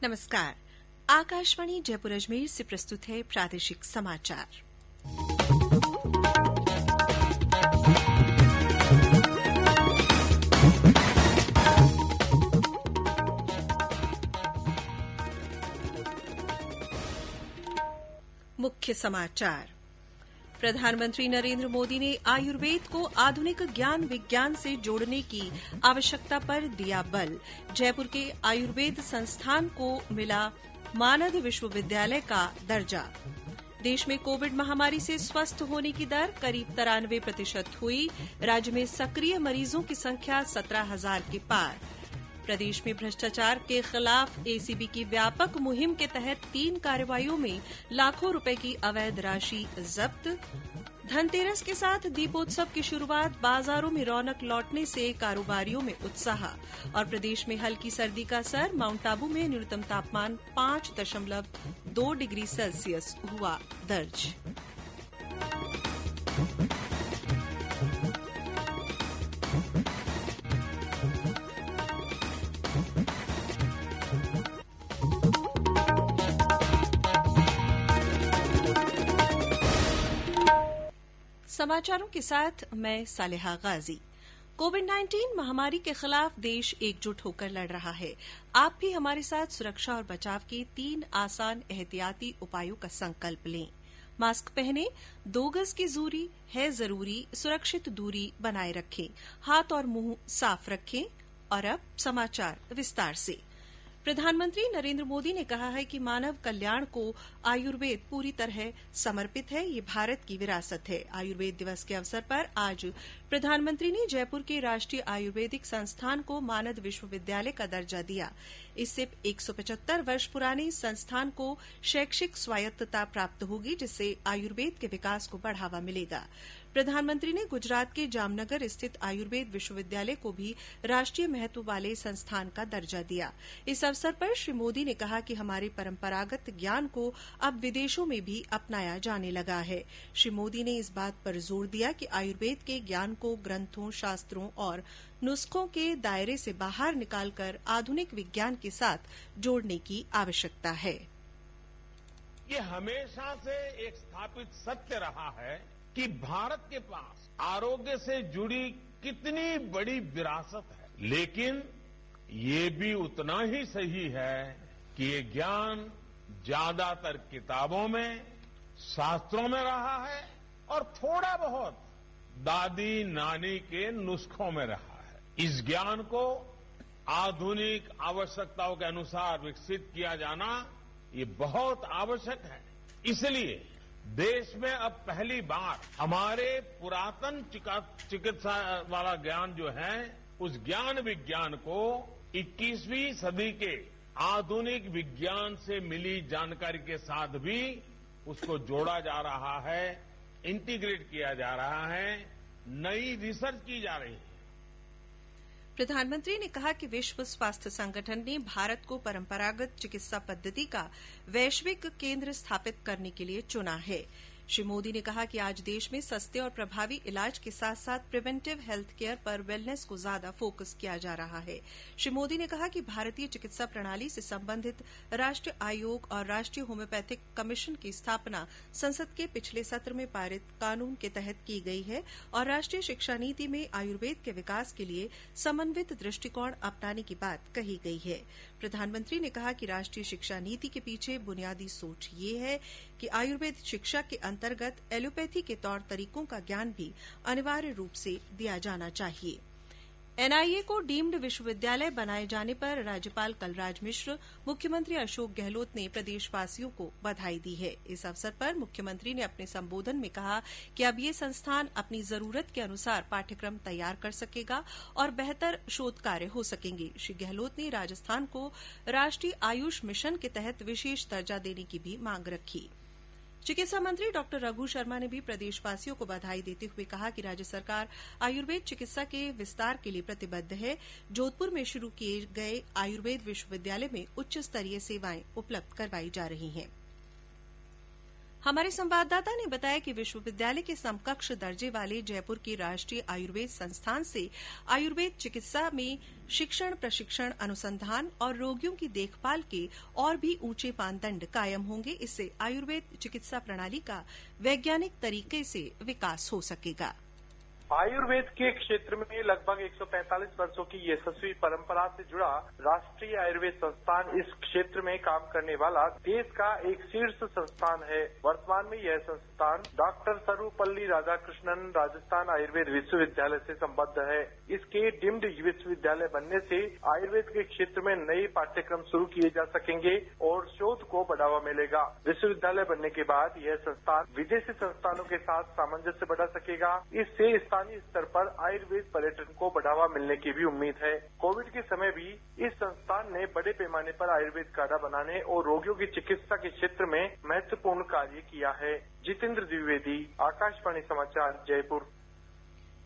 नमस्कार। आकाशवाणी जयपुर अजमेर से प्रस्तुत है प्रादेशिक समाचार। मुख्य समाचार। प्रधानमंत्री नरेंद्र मोदी ने आयुर्वेद को आधुनिक ज्ञान विज्ञान से जोड़ने की आवश्यकता पर दिया बल। जयपुर के आयुर्वेद संस्थान को मिला मानद विश्वविद्यालय का दर्जा। देश में कोविड महामारी से स्वस्थ होने की दर करीब 93% हुई। राज्य में सक्रिय मरीजों की संख्या 17,000 के पार। प्रदेश में भ्रष्टाचार के खिलाफ एसीबी की व्यापक मुहिम के तहत 3 कार्रवाइयों में लाखों रुपए की अवैध राशि जब्त। धनतेरस के साथ दीपोत्सव की शुरुआत, बाजारों में रौनक लौटने से कारोबारियों में उत्साह। और प्रदेश में हल्की सर्दी का असर, माउंट आबू में न्यूनतम तापमान 5.2 डिग्री सेल्सियस हुआ दर्ज। समाचारों के साथ मैं सालेहा गाजी। कोविड-19 महामारी के खिलाफ देश एकजुट होकर लड़ रहा है। आप भी हमारे साथ सुरक्षा और बचाव के 3 आसान एहतियाती उपायों का संकल्प लें। मास्क पहनें, 2 गज की दूरी है जरूरी, सुरक्षित दूरी बनाए रखें, हाथ और मुंह साफ रखें। और अब समाचार विस्तार से। प्रधानमंत्री नरेंद्र मोदी ने कहा है कि मानव कल्याण को आयुर्वेद पूरी तरह समर्पित है। ये भारत की विरासत है। आयुर्वेद दिवस के अवसर पर आज प्रधानमंत्री ने जयपुर के राष्ट्रीय आयुर्वेदिक संस्थान को मानद विश्वविद्यालय का दर्जा दिया। इससे 175 वर्ष पुराने इस संस्थान को शैक्षिक स्वायत्तता प्राप्त होगी, जिससे आयुर्वेद के विकास को बढ़ावा मिलेगा। प्रधानमंत्री ने गुजरात के जामनगर स्थित आयुर्वेद विश्वविद्यालय को भी राष्ट्रीय महत्व वाले संस्थान का दर्जा दिया। इस अवसर पर श्री मोदी ने कहा कि हमारे परंपरागत ज्ञान को अब विदेशों में भी अपनाया जाने लगा है। श्री मोदी ने इस बात पर जोर दिया कि आयुर्वेद के ज्ञान को ग्रंथों, शास्त्रों और नुस्खों के दायरे से बाहर निकालकर आधुनिक विज्ञान के साथ जोड़ने की आवश्यकता है। ये हमेशा से एक स्थापित सत्य रहा है कि भारत के पास आरोग्य से जुड़ी कितनी बड़ी विरासत है, लेकिन ये भी उतना ही सही है कि ये ज्ञान ज्यादातर किताबों में, शास्त्रों में रहा है और थोड़ा बहुत दादी नानी के नुस्खों में रहा है। इस ज्ञान को आधुनिक आवश्यकताओं के अनुसार विकसित किया जाना ये बहुत आवश्यक है। इसलिए देश में अब पहली बार हमारे पुरातन चिकित्सा वाला ज्ञान जो है, उस ज्ञान विज्ञान को 21वीं सदी के आधुनिक विज्ञान से मिली जानकारी के साथ भी उसको जोड़ा जा रहा है, इंटीग्रेट किया जा रहा है, नई रिसर्च की जा रही है। प्रधानमंत्री ने कहा कि विश्व स्वास्थ्य संगठन ने भारत को परंपरागत चिकित्सा पद्धति का वैश्विक केंद्र स्थापित करने के लिए चुना है। श्री मोदी ने कहा कि आज देश में सस्ते और प्रभावी इलाज के साथ साथ प्रिवेंटिव हेल्थ केयर पर वेलनेस को ज्यादा फोकस किया जा रहा है। श्री मोदी ने कहा कि भारतीय चिकित्सा प्रणाली से संबंधित राष्ट्रीय आयोग और राष्ट्रीय होम्योपैथिक कमीशन की स्थापना संसद के पिछले सत्र में पारित कानून के तहत की गई है और राष्ट्रीय शिक्षा नीति में आयुर्वेद के विकास के लिए समन्वित दृष्टिकोण अपनाने की बात कही गई है। प्रधानमंत्री ने कहा कि राष्ट्रीय शिक्षा नीति के पीछे बुनियादी सोच ये है कि आयुर्वेद शिक्षा के अंतर्गत एलोपैथी के तौर तरीकों का ज्ञान भी अनिवार्य रूप से दिया जाना चाहिए। एनआईए को डीम्ड विश्वविद्यालय बनाए जाने पर राज्यपाल कलराज मिश्र, मुख्यमंत्री अशोक गहलोत ने प्रदेशवासियों को बधाई दी है। इस अवसर पर मुख्यमंत्री ने अपने संबोधन में कहा कि अब ये संस्थान अपनी जरूरत के अनुसार पाठ्यक्रम तैयार कर सकेगा और बेहतर शोध कार्य हो सकेंगे। श्री गहलोत ने राजस्थान को राष्ट्रीय आयुष मिशन के तहत विशेष दर्जा देने की भी मांग रखी। चिकित्सा मंत्री डॉ रघु शर्मा ने भी प्रदेशवासियों को बधाई देते हुए कहा कि राज्य सरकार आयुर्वेद चिकित्सा के विस्तार के लिए प्रतिबद्ध है। जोधपुर में शुरू किए गए आयुर्वेद विश्वविद्यालय में उच्च स्तरीय सेवाएं उपलब्ध करवाई जा रही हैं। हमारे संवाददाता ने बताया कि विश्वविद्यालय के समकक्ष दर्जे वाले जयपुर के राष्ट्रीय आयुर्वेद संस्थान से आयुर्वेद चिकित्सा में शिक्षण, प्रशिक्षण, अनुसंधान और रोगियों की देखभाल के और भी ऊंचे मानदंड कायम होंगे। इससे आयुर्वेद चिकित्सा प्रणाली का वैज्ञानिक तरीके से विकास हो सकेगा। आयुर्वेद के क्षेत्र में लगभग 145 वर्षों की यशस्वी परंपरा से जुड़ा राष्ट्रीय आयुर्वेद संस्थान इस क्षेत्र में काम करने वाला देश का एक शीर्ष संस्थान है। वर्तमान में यह संस्थान डॉक्टर सर्वपल्ली राधाकृष्णन राजस्थान आयुर्वेद विश्वविद्यालय से संबद्ध है। इसके डीम्ड विश्वविद्यालय बनने से आयुर्वेद के क्षेत्र में नए पाठ्यक्रम शुरू किए जा सकेंगे और शोध को बढ़ावा मिलेगा। विश्वविद्यालय बनने के बाद यह संस्थान विदेशी संस्थानों के साथ सामंजस्य बढ़ा सकेगा। इससे स्थानीय स्तर पर आयुर्वेद पर्यटन को बढ़ावा मिलने की भी उम्मीद है। कोविड के समय भी इस संस्थान ने बड़े पैमाने पर आयुर्वेद काढ़ा बनाने और रोगियों की चिकित्सा के क्षेत्र में महत्वपूर्ण कार्य किया है। जितेंद्र द्विवेदी, आकाशवाणी समाचार, जयपुर।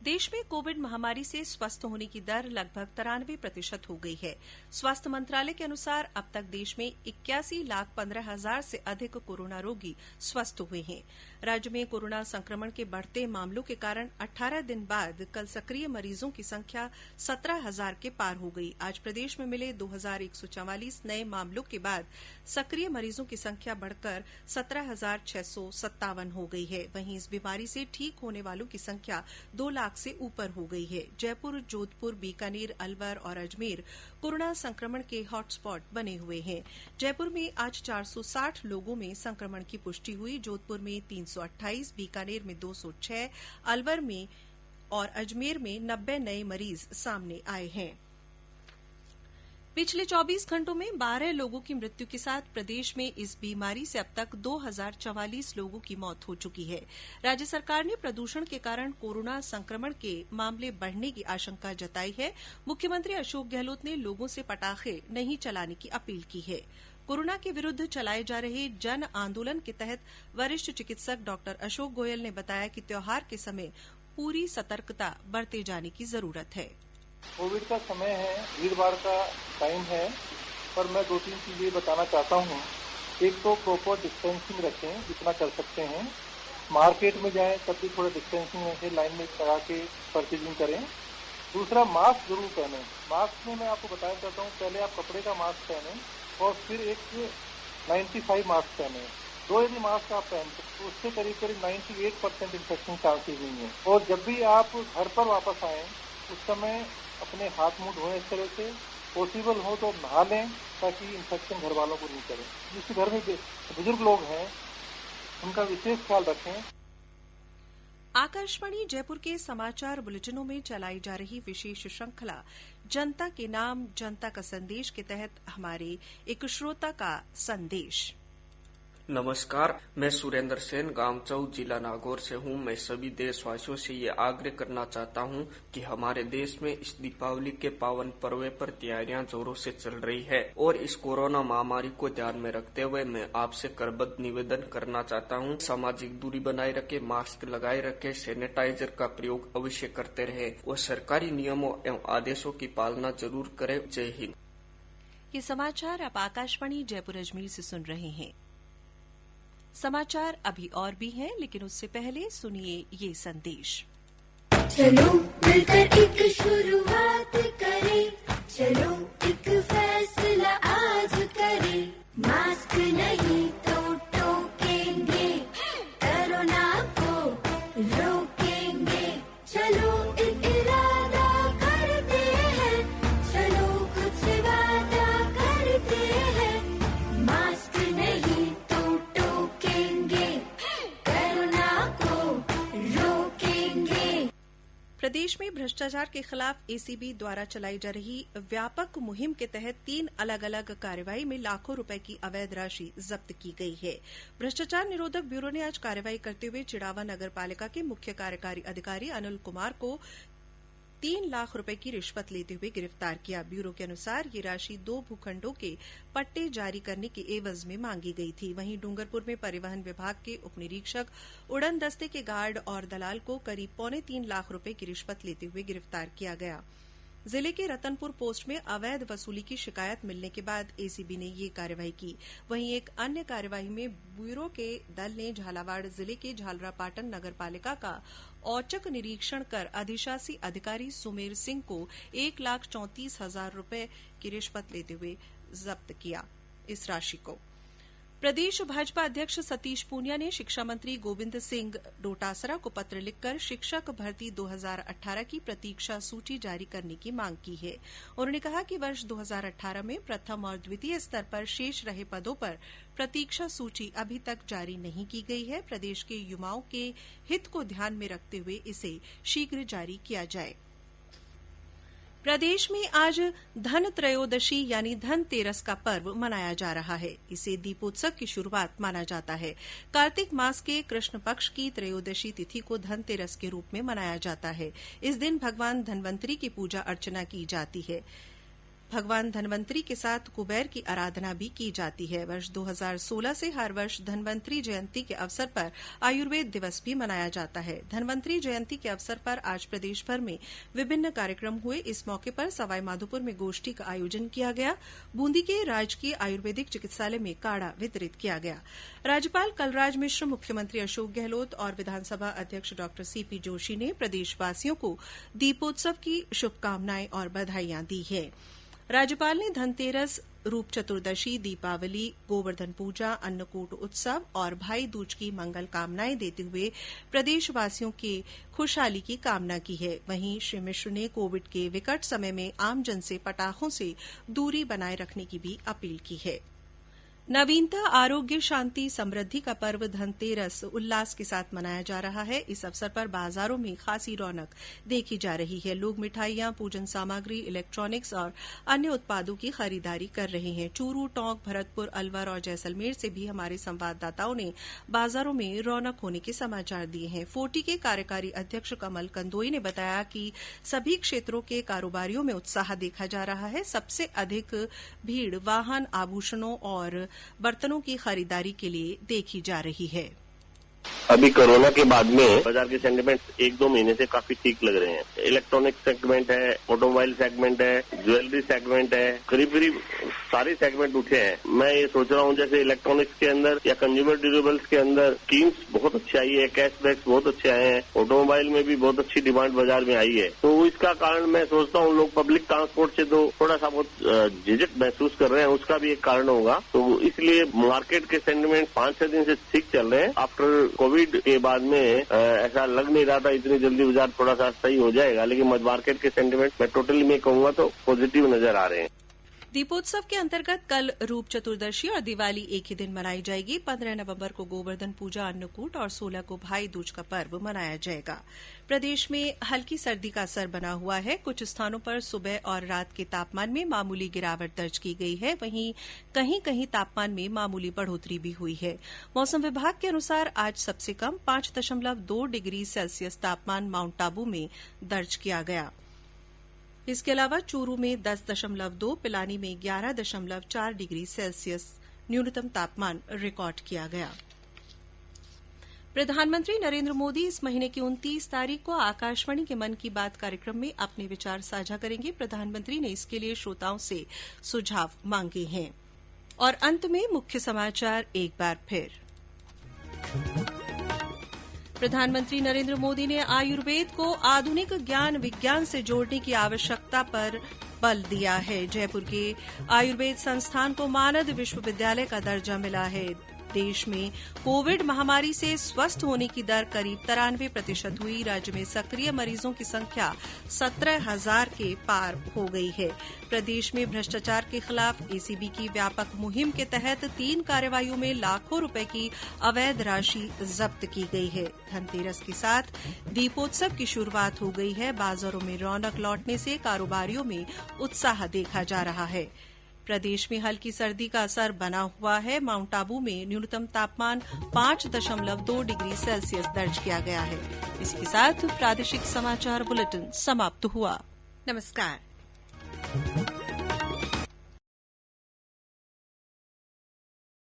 देश में कोविड महामारी से स्वस्थ होने की दर लगभग 93% हो गई है। स्वास्थ्य मंत्रालय के अनुसार अब तक देश में 81,15,000 से अधिक कोरोना रोगी स्वस्थ हुए हैं। राज्य में कोरोना संक्रमण के बढ़ते मामलों के कारण 18 दिन बाद कल सक्रिय मरीजों की संख्या 17,000 के पार हो गई। आज प्रदेश में मिले 2,144 नए मामलों के बाद सक्रिय मरीजों की संख्या बढ़कर 17,657 हो गई है। वहीं इस बीमारी से ठीक होने वालों की संख्या 2 लाख से ऊपर हो गई है। जयपुर, जोधपुर, बीकानेर, अलवर और अजमेर कोरोना संक्रमण के हॉटस्पॉट बने हुए हैं। जयपुर में आज 460 लोगों में संक्रमण की पुष्टि हुई। जोधपुर में 328, बीकानेर में 206, अलवर में और अजमेर में 90 नए मरीज सामने आए हैं। पिछले 24 घंटों में 12 लोगों की मृत्यु के साथ प्रदेश में इस बीमारी से अब तक 2044 लोगों की मौत हो चुकी है। राज्य सरकार ने प्रदूषण के कारण कोरोना संक्रमण के मामले बढ़ने की आशंका जताई है। मुख्यमंत्री अशोक गहलोत ने लोगों से पटाखे नहीं चलाने की अपील की है। कोरोना के विरुद्ध चलाए जा रहे जन आंदोलन के तहत वरिष्ठ चिकित्सक डॉक्टर अशोक गोयल ने बताया कि त्योहार के समय पूरी सतर्कता बरते जाने की जरूरत है। कोविड का समय है, भीड़-भाड़ का टाइम है, पर मैं 2-3 चीजें बताना चाहता हूँ। एक तो प्रॉपर डिस्टेंसिंग रखें जितना कर सकते हैं। मार्केट में जाएं तब भी थोड़ा डिस्टेंसिंग रखें, लाइन में लगा के परचेजिंग करें। दूसरा, मास्क जरूर पहने। मास्क में मैं आपको बताना चाहता हूँ, पहले आप कपड़े का मास्क पहने और फिर एक 95 मास्क पहने। 2 यदि मास्क आप पहनते तो उससे करीब 98% इन्फेक्शन चांसेज नहीं है। और जब भी आप घर पर वापस आए उस समय अपने हाथ मुंह धोएं इस तरह से, पॉसिबल हो तो नहा लें ताकि इन्फेक्शन घर वालों को नहीं करे। जिस घर में बुजुर्ग लोग हैं उनका विशेष ख्याल रखें। आकाशवाणी जयपुर के समाचार बुलेटिनों में चलाई जा रही विशेष श्रृंखला जनता के नाम जनता का संदेश के तहत हमारे एक श्रोता का संदेश। नमस्कार, मैं सुरेंद्र सेन गामचौ जिला नागौर से हूं। मैं सभी देशवासियों से ये आग्रह करना चाहता हूं कि हमारे देश में इस दीपावली के पावन पर्व पर तैयारियां जोरों से चल रही है और इस कोरोना महामारी को ध्यान में रखते हुए मैं आपसे करबद्ध निवेदन करना चाहता हूं। सामाजिक दूरी बनाए रखें, मास्क लगाए रखें, सैनिटाइजर का प्रयोग अवश्य करते रहे और सरकारी नियमों एवं आदेशों की पालना जरूर करें। जय हिंद। ये समाचार आप आकाशवाणी जयपुर अजमेर से सुन रहे हैं। समाचार अभी और भी हैं, लेकिन उससे पहले सुनिए ये संदेश। चलो मिलकर एक शुरुआत करें, चलो एक फैसला आज करें। मास्क नहीं तो टोकेंगे, कोरोना को रोकेंगे। चलो एक इरादा करते हैं, चलो कुछ वादा करते हैं। मास्क नहीं तो टोकेंगे, कोरोना को रोकेंगे। प्रदेश में भ्रष्टाचार के खिलाफ एसीबी द्वारा चलाई जा रही व्यापक मुहिम के तहत 3 अलग अलग कार्रवाई में लाखों रुपए की अवैध राशि जब्त की गई है। भ्रष्टाचार निरोधक ब्यूरो ने आज कार्रवाई करते हुए चिड़ावा नगर पालिका के मुख्य कार्यकारी अधिकारी अनिल कुमार को 3 लाख रुपए की रिश्वत लेते हुए गिरफ्तार किया। ब्यूरो के अनुसार ये राशि 2 भूखंडों के पट्टे जारी करने के एवज में मांगी गई थी। वहीं डूंगरपुर में परिवहन विभाग के उप निरीक्षक, उड़न दस्ते के गार्ड और दलाल को करीब 2.25 लाख रुपए की रिश्वत लेते हुए गिरफ्तार किया गया। जिले के रतनपुर पोस्ट में अवैध वसूली की शिकायत मिलने के बाद एसीबी ने ये कार्रवाई की। वहीं एक अन्य कार्रवाई में ब्यूरो के दल ने झालावाड़ जिले के झालरापाटन नगरपालिका का औचक निरीक्षण कर अधिशासी अधिकारी सुमेर सिंह को 1,34,000 रूपये की रिश्वत लेते हुए जब्त किया। इस राशि को प्रदेश भाजपा अध्यक्ष सतीश पूनिया ने शिक्षा मंत्री गोविंद सिंह डोटासरा को पत्र लिखकर शिक्षक भर्ती 2018 की प्रतीक्षा सूची जारी करने की मांग की है। उन्होंने कहा कि वर्ष 2018 में प्रथम और द्वितीय स्तर पर शेष रहे पदों पर प्रतीक्षा सूची अभी तक जारी नहीं की गई है। प्रदेश के युवाओं के हित को ध्यान में रखते हुए इसे शीघ्र जारी किया जाए। प्रदेश में आज धन त्रयोदशी यानी धनतेरस का पर्व मनाया जा रहा है। इसे दीपोत्सव की शुरुआत माना जाता है। कार्तिक मास के कृष्ण पक्ष की त्रयोदशी तिथि को धनतेरस के रूप में मनाया जाता है। इस दिन भगवान धनवंतरी की पूजा अर्चना की जाती है। भगवान धनवंतरी के साथ कुबेर की आराधना भी की जाती है। वर्ष 2016 से हर वर्ष धनवंतरी जयंती के अवसर पर आयुर्वेद दिवस भी मनाया जाता है। धनवंतरी जयंती के अवसर पर आज प्रदेश भर में विभिन्न कार्यक्रम हुए। इस मौके पर सवाईमाधोपुर में गोष्ठी का आयोजन किया गया। बूंदी के राजकीय आयुर्वेदिक चिकित्सालय में काढ़ा वितरित किया गया। राज्यपाल कलराज मिश्र, मुख्यमंत्री अशोक गहलोत और विधानसभा अध्यक्ष डॉ सीपी जोशी ने प्रदेशवासियों को दीपोत्सव की शुभकामनाएं और बधाइयां दी हैं। राज्यपाल ने धनतेरस, रूप चतुर्दशी, दीपावली, गोवर्धन पूजा, अन्नकूट उत्सव और भाई दूज की मंगल कामनाएं देते हुए प्रदेशवासियों के खुशहाली की कामना की है। वहीं श्री मिश्र ने कोविड के विकट समय में आमजन से पटाखों से दूरी बनाए रखने की भी अपील की है। नवीनता, आरोग्य, शांति, समृद्धि का पर्व धनतेरस उल्लास के साथ मनाया जा रहा है। इस अवसर पर बाजारों में खासी रौनक देखी जा रही है। लोग मिठाइयां, पूजन सामग्री, इलेक्ट्रॉनिक्स और अन्य उत्पादों की खरीदारी कर रहे हैं। चूरू, टोंक, भरतपुर, अलवर और जैसलमेर से भी हमारे संवाददाताओं ने बाजारों में रौनक होने के समाचार दिए हैं। फोर्टी के कार्यकारी अध्यक्ष कमल कंदोई ने बताया कि सभी क्षेत्रों के कारोबारियों में उत्साह देखा जा रहा है। सबसे अधिक भीड़ वाहन, आभूषणों और बर्तनों की खरीदारी के लिए देखी जा रही है। अभी कोरोना के बाद में बाजार के सेंटिमेंट 1-2 महीने से काफी ठीक लग रहे हैं। इलेक्ट्रॉनिक सेगमेंट है, ऑटोमोबाइल सेगमेंट है, ज्वेलरी सेगमेंट है, करीब करीब सारे सेगमेंट उठे हैं। मैं ये सोच रहा हूँ जैसे इलेक्ट्रॉनिक्स के अंदर या कंज्यूमर ड्यूरेबल्स के अंदर स्कीम्स बहुत अच्छी आई है, कैशबैक्स बहुत अच्छे आए हैं, ऑटोमोबाइल में भी बहुत अच्छी डिमांड बाजार में आई है। तो इसका कारण मैं सोचता हूँ लोग पब्लिक ट्रांसपोर्ट से तो थोड़ा सा बहुत झिझक महसूस कर रहे हैं, उसका भी एक कारण होगा। तो इसलिए मार्केट के सेंटिमेंट 5-6 दिन से ठीक चल रहे हैं। आफ्टर कोविड के बाद में ऐसा लग नहीं रहा था इतनी जल्दी बाजार थोड़ा सा सही हो जाएगा, लेकिन मार्केट के सेंटिमेंट मैं टोटली में कहूंगा तो पॉजिटिव नजर आ रहे हैं। दीपोत्सव के अंतर्गत कल रूप चतुर्दशी और दिवाली एक ही दिन मनाई जाएगी। 15 नवंबर को गोवर्धन पूजा, अन्नकूट और 16 को भाई दूज का पर्व मनाया जाएगा। प्रदेश में हल्की सर्दी का असर बना हुआ है। कुछ स्थानों पर सुबह और रात के तापमान में मामूली गिरावट दर्ज की गई है। वहीं कहीं कहीं तापमान में मामूली बढ़ोतरी भी हुई है। मौसम विभाग के अनुसार आज सबसे कम 5.2 डिग्री सेल्सियस तापमान माउंट आबू में दर्ज किया गया। इसके अलावा चूरू में 10.2, पिलानी में 11.4 डिग्री सेल्सियस न्यूनतम तापमान रिकॉर्ड किया गया। प्रधानमंत्री नरेंद्र मोदी इस महीने की 29 तारीख को आकाशवाणी के मन की बात कार्यक्रम में अपने विचार साझा करेंगे। प्रधानमंत्री ने इसके लिए श्रोताओं से सुझाव मांगे हैं। और अंत में मुख्य समाचार एक बार फिर। प्रधानमंत्री नरेंद्र मोदी ने आयुर्वेद को आधुनिक ज्ञान विज्ञान से जोड़ने की आवश्यकता पर बल दिया है। जयपुर के आयुर्वेद संस्थान को मानद विश्वविद्यालय का दर्जा मिला है। देश में कोविड महामारी से स्वस्थ होने की दर करीब 93% हुई। राज्य में सक्रिय मरीजों की संख्या 17,000 के पार हो गई है। प्रदेश में भ्रष्टाचार के खिलाफ एसीबी की व्यापक मुहिम के तहत 3 कार्रवाइयों में लाखों रुपए की अवैध राशि जब्त की गई है। धनतेरस के साथ दीपोत्सव की शुरुआत हो गई है। बाजारों में रौनक लौटने से कारोबारियों में उत्साह देखा जा रहा है। प्रदेश में हल्की सर्दी का असर बना हुआ है। माउंट आबू में न्यूनतम तापमान 5.2 डिग्री सेल्सियस दर्ज किया गया है। इसके साथ प्रादेशिक समाचार बुलेटिन समाप्त हुआ। नमस्कार।